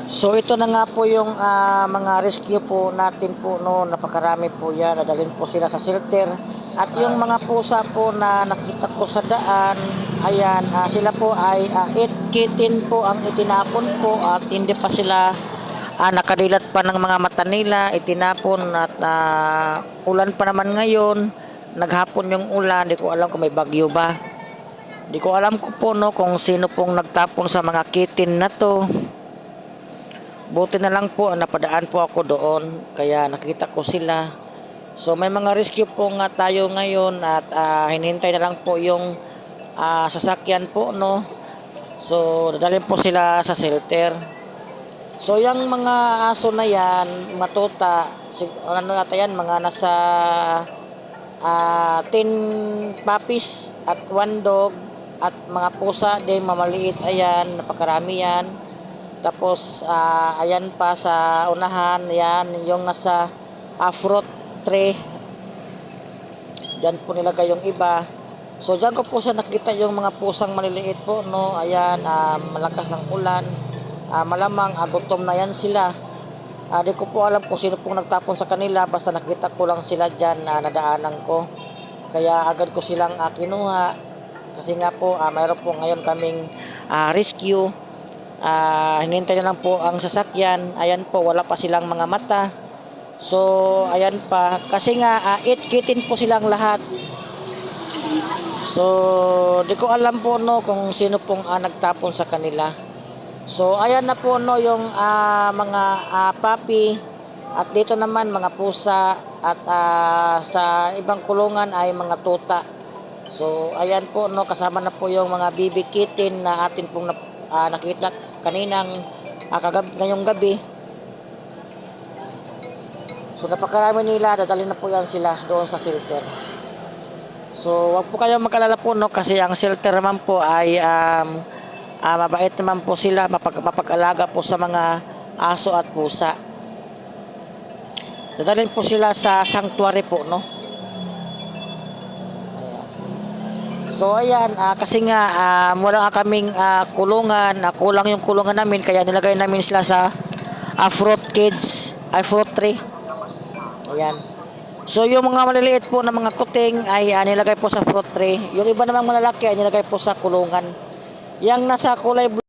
So ito na nga po yung mga rescue po natin po, no, napakarami po yan. Nadalhin po sila sa shelter. At yung mga pusa po na nakita ko sa daan, ayan, sila po ay 8 kitten po ang itinapon po at hindi pa sila nakadilat pa ng mga mata nila, itinapon at ulan pa naman ngayon. Naghapon yung ulan, di ko alam kung may bagyo ba. Di ko alam ko po, no, kung sino pong nagtapon sa mga kitten na to. Buti na lang po, napadaan po ako doon, kaya nakita ko sila. So may mga rescue po nga tayo ngayon at hinihintay na lang po yung sasakyan po, no. So dadalhin po sila sa shelter. So yung mga aso na yan, mga tuta, ano yata yan, mga nasa 10 puppies at 1 dog at mga pusa din mamaliit, ayan, napakarami yan. Tapos ayan pa sa unahan, yan yung nasa fruit tray. Diyan po nilagay yung iba. So diyan ko po sa nakita yung mga pusang maliliit po, no. Ayan, malakas ng ulan. Malamang gutom na yan sila. Di ko po alam kung sino pong nagtapon sa kanila, basta nakita ko lang sila diyan na nadaanan ko. Kaya agad ko silang kinuha. Kasi nga po mayroon po ngayon kaming rescue. Hinintay na lang po ang sasakyan. Ayan po, wala pa silang mga mata. So ayan pa, kasi nga 8 kitten po silang lahat. So di ko alam po, no, kung sino pong nagtapon sa kanila. So ayan na po, no, yung mga puppy. At dito naman mga pusa. At sa ibang kulungan ay mga tuta. So ayan po, no, kasama na po yung mga baby kitten na atin pong nakita kaninang ngayong gabi. So napakarami nila, dadalhin na po yan sila doon sa shelter. So wag po kayong magkalala po, no, kasi ang shelter naman po ay mabait naman po sila, mapag-alaga po sa mga aso at pusa. Dadalhin po sila sa sanctuary po, no. So ayan, kasi nga wala kaming kulungan, kulang yung kulungan namin, kaya nilagay namin sila sa fruit tree. Ayan. So yung mga maliliit po na mga kuting ay nilagay po sa fruit tray. Yung iba namang malalaki ay nilagay po sa kulungan. Yang nasa kulay blue